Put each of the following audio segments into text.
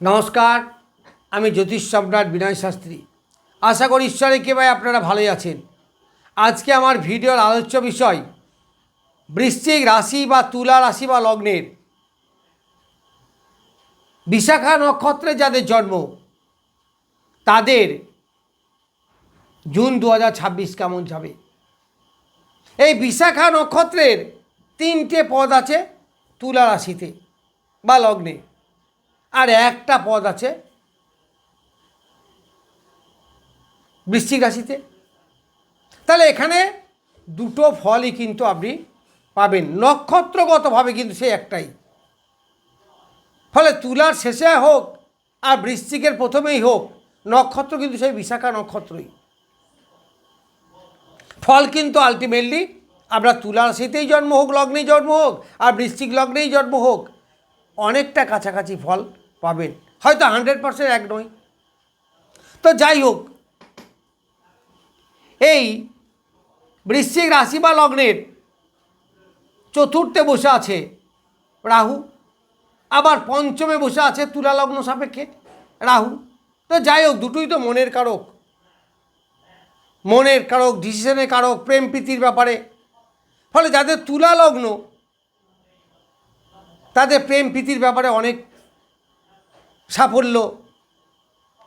নমস্কার, আমি জ্যোতিষ সম্রাট বিনয় শাস্ত্রী। আশা করি ঈশ্বরের কৃপায় আপনারা ভালোই আছেন। আজকে আমার ভিডিওর আলোচ্য বিষয় বৃশ্চিক রাশি বা তুলা রাশি বা লগ্নের বিশাখা নক্ষত্রে যাদের জন্ম তাদের জুন 2026 কেমন যাবে। এই বিশাখা নক্ষত্রের 3টে পদ আছে তুলা রাশিতে বা লগ্নে, আর একটা পদ আছে বৃশ্চিক রাশিতে। তাহলে এখানে দুটো ফলই কিন্তু আপনি পাবেন, নক্ষত্রগতভাবে কিন্তু সেই একটাই। ফলে তুলার শেষে হোক আর বৃশ্চিকের প্রথমেই হোক, নক্ষত্র কিন্তু সেই বিশাখা নক্ষত্রই। ফল কিন্তু আলটিমেটলি আমরা তুলা রাশিতেই জন্ম হোক, লগ্নেই জন্ম হোক, আর বৃশ্চিক লগ্নেই জন্ম হোক, অনেকটা কাছাকাছি ফল পাবেন, হয়তো 100% এক নয়। তো যাই হোক, এই বৃশ্চিক রাশি বা লগ্নের চতুর্থে বসে আছে রাহু, আবার পঞ্চমে বসে আছে তুলা লগ্ন সাপেক্ষে রাহু। তো যাই হোক, দুটোই তো মনের কারক, ডিসিশনের কারক, প্রেম প্রীতির ব্যাপারে। ফলে যাদের তুলা লগ্ন তাদের প্রেম প্রীতির ব্যাপারে অনেক সাফল্য,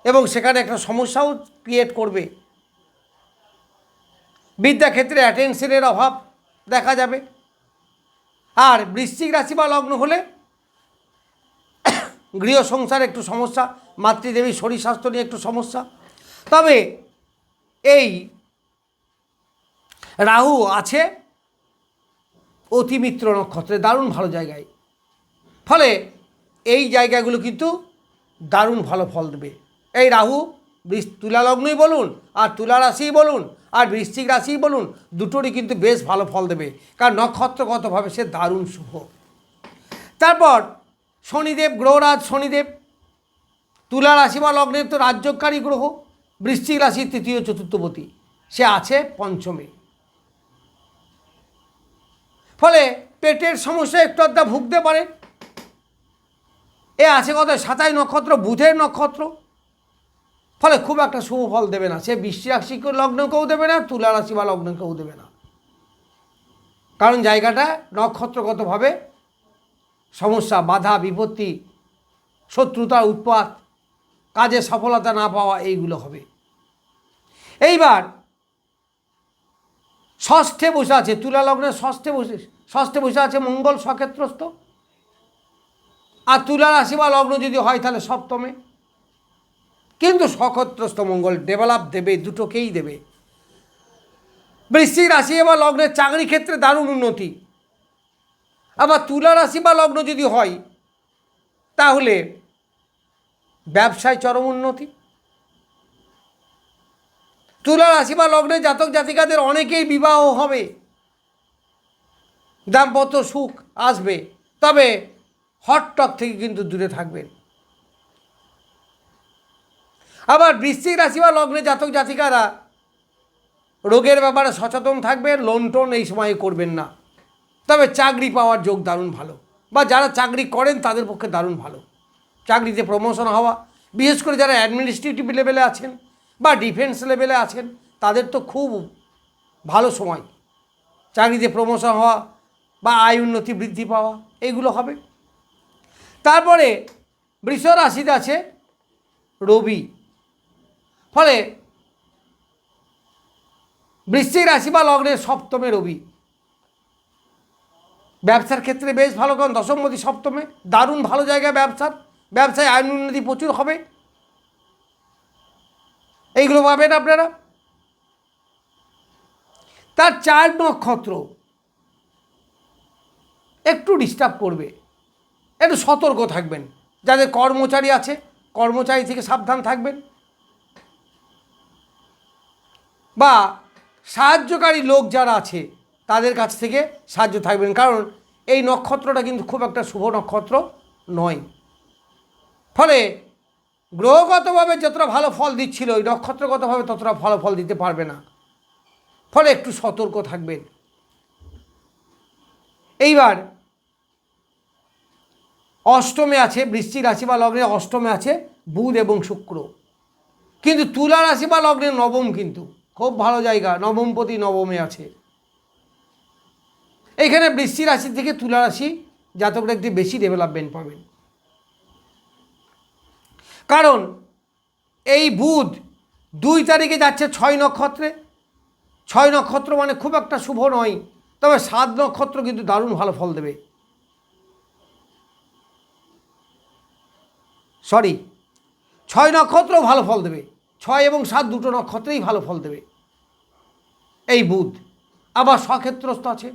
এবং সেখানে একটা সমস্যাও ক্রিয়েট করবে। বিদ্যাক্ষেত্রে অ্যাটেনশনের অভাব দেখা যাবে। আর বৃশ্চিক রাশি বা লগ্ন হলে গৃহ সংসারে একটু সমস্যা, মাতৃদেবীর শরীর স্বাস্থ্য নিয়ে একটু সমস্যা। তবে এই রাহু আছে অতিমিত্র নক্ষত্রে, দারুণ ভালো জায়গায়। ফলে এই জায়গাগুলো কিন্তু দারুণ ভালো ফল দেবে। এই রাহু তুলা লগ্নই বলুন, আর তুলা রাশিই বলুন, আর বৃশ্চিক রাশিই বলুন, দুটোরই কিন্তু বেশ ভালো ফল দেবে, কারণ নক্ষত্রগতভাবে সে দারুণ শুভ। তারপর শনিদেব, গ্রহরাজ শনিদেব তুলা রাশি বা লগ্নের তো রাজ্যকারী গ্রহ, বৃশ্চিক রাশির তৃতীয় চতুর্থপতি, সে আছে পঞ্চমে। ফলে পেটের সমস্যা একটু আধটা ভুগতে পারে। এ আছে কত 27 নক্ষত্র, বুধের নক্ষত্র। ফলে খুব একটা শুভ ফল দেবে না, সে বৃশ্চিক রাশি লগ্নকেও দেবে না, তুলা রাশি বা লগ্নকেও দেবে না, কারণ জায়গাটা নক্ষত্রগতভাবে সমস্যা, বাধা বিপত্তি, শত্রুতার উৎপাত, কাজে সফলতা না পাওয়া, এইগুলো হবে। এইবার ষষ্ঠে বসে আছে তুলা লগ্নের ষষ্ঠে বসে আছে মঙ্গল, সক্ষেত্রস্থ। আর তুলা রাশি বা লগ্ন যদি হয় তাহলে সপ্তমে, কিন্তু সক্ষেত্রস্থ মঙ্গল ডেভেলপ দেবে, দুটোকেই দেবে। বৃশ্চিক রাশি বা লগ্নের চাকরি ক্ষেত্রে দারুণ উন্নতি। আবার তুলা রাশি বা লগ্ন যদি হয় তাহলে ব্যবসায় চরম উন্নতি। তুলা রাশি বা লগ্নের জাতক জাতিকাদের অনেকেই বিবাহ হবে, দাম্পত্য সুখ আসবে, তবে হটটক থেকে কিন্তু দূরে থাকবেন। আবার বৃশ্চিক রাশি বা লগ্নে জাতক জাতিকারা রোগের ব্যাপারে সচেতন থাকবেন, লোন টোন এই সময়ে করবেন না। তবে চাকরি পাওয়ার যোগ দারুণ ভালো, বা যারা চাকরি করেন তাদের পক্ষে দারুণ ভালো। চাকরিতে প্রমোশন হওয়া, বিশেষ করে যারা অ্যাডমিনিস্ট্রেটিভ লেভেলে আছেন বা ডিফেন্স লেভেলে আছেন, তাদের তো খুব ভালো সময়। চাকরিতে প্রমোশন হওয়া বা আয় উন্নতি বৃদ্ধি পাওয়া, এইগুলো হবে। তারপরে বৃষ রাশিতে আছে রবি। ফলে বৃশ্চিক রাশি বা লগ্নের সপ্তমে রবি, ব্যবসার ক্ষেত্রে বেশ ভালো, কারণ দশমপতি সপ্তমে, দারুণ ভালো জায়গায় ব্যবসায় আয় উন্নতি প্রচুর হবে, এইগুলো পাবেন আপনারা। তার 4 নক্ষত্র একটু ডিস্টার্ব করবে, একটু সতর্ক থাকবেন। যাদের কর্মচারী আছে, কর্মচারী থেকে সাবধান থাকবেন, বা সাহায্যকারী লোক যারা আছে তাদের কাছ থেকে সাহায্য থাকবেন, কারণ এই নক্ষত্রটা কিন্তু খুব একটা শুভ নক্ষত্র নয়। ফলে গ্রহগতভাবে যতটা ভালো ফল দিচ্ছিল, ওই নক্ষত্রগতভাবে ততটা ভালো ফল দিতে পারবে না। ফলে একটু সতর্ক থাকবেন। এইবার অষ্টমে আছে, বৃশ্চিক রাশি বা লগ্নে অষ্টমে আছে বুধ এবং শুক্র। কিন্তু তুলা রাশি বা লগ্নে নবম, কিন্তু খুব ভালো জায়গা, নবমপতি নবমে আছে। এখানে বৃশ্চিক রাশি থেকে তুলা রাশি জাতকরা একটু বেশি ডেভেলপমেন্ট পাবেন, কারণ এই বুধ 2 তারিখে যাচ্ছে 6 নক্ষত্রে। 6 নক্ষত্র মানে খুব একটা শুভ নয়, তবে 7 নক্ষত্র কিন্তু দারুণ ভালো ফল দেবে। 6 নক্ষত্র ভালো ফল দেবে, 6 এবং 7 দুটো নক্ষত্রেই ভালো ফল দেবে এই বুধ। আবার স্বক্ষেত্রস্থ আছে,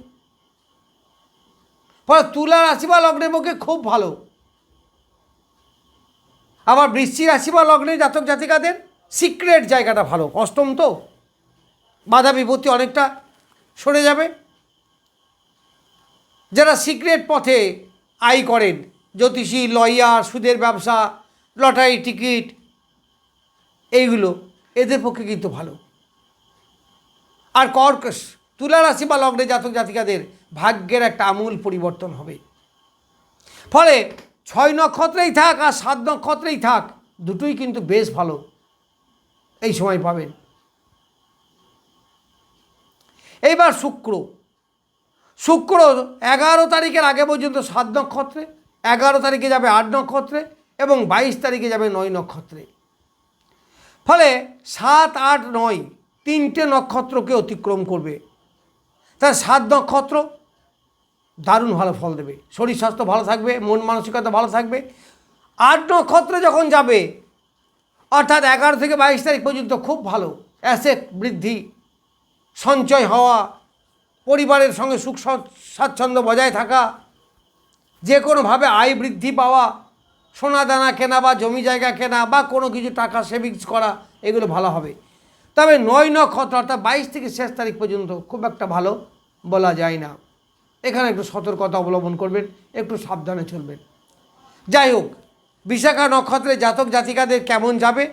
ফলে তুলা রাশি বা লগ্নের পক্ষে খুব ভালো। আবার বৃশ্চিক রাশি বা লগ্নের জাতক জাতিকাদের সিক্রেট জায়গাটা ভালো, অষ্টম তো, বাধা বিপত্তি অনেকটা সরে যাবে। যারা সিক্রেট পথে আয় করেন, জ্যোতিষী, লয়ার, সুদের ব্যবসা, লটারি টিকিট, এইগুলো এদের পক্ষে কিন্তু ভালো। আর কর্কশ তুলা রাশি বা লগ্নে জাতক জাতিকাদের ভাগ্যের একটা আমূল পরিবর্তন হবে। ফলে 6 নক্ষত্রেই থাক আর 7 নক্ষত্রেই থাক, দুটোই কিন্তু বেশ ভালো এই সময় পাবেন। এইবার শুক্র 11 তারিখের আগে পর্যন্ত 7 নক্ষত্রে, 11 তারিখে যাবে 8 নক্ষত্রে এবং 22 তারিখে যাবে 9 নক্ষত্রে। ফলে 7, 8, 9 তিনটে নক্ষত্রকে অতিক্রম করবে। তার 7 নক্ষত্র দারুণ ভালো ফল দেবে, শরীর স্বাস্থ্য ভালো থাকবে, মন মানসিকতা ভালো থাকবে। 8 নক্ষত্রে যখন যাবে, অর্থাৎ 11 থেকে 22 তারিখ পর্যন্ত খুব ভালো, অ্যাসেট বৃদ্ধি, সঞ্চয় হওয়া, পরিবারের সঙ্গে সুখ স্বাচ্ছন্দ্য বজায় থাকা, যে কোনোভাবে আয় বৃদ্ধি পাওয়া, সোনা দানা কেনা বা জমি জায়গা কেনা বা কোনো কিছু টাকা সেভিংস করা, এগুলো ভালো হবে। তবে 9 নক্ষত্র অর্থাৎ 22 থেকে শেষ তারিখ পর্যন্ত খুব একটা ভালো বলা যায় না। এখানে একটু সতর্কতা অবলম্বন করবেন, একটু সাবধানে চলবেন। যাই হোক, বিশাখা নক্ষত্রে জাতক জাতিকাদের কেমন যাবে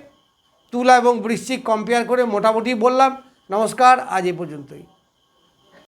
তুলা এবং বৃশ্চিক কম্পেয়ার করে মোটামুটি বললাম। নমস্কার, আজ এ পর্যন্তই।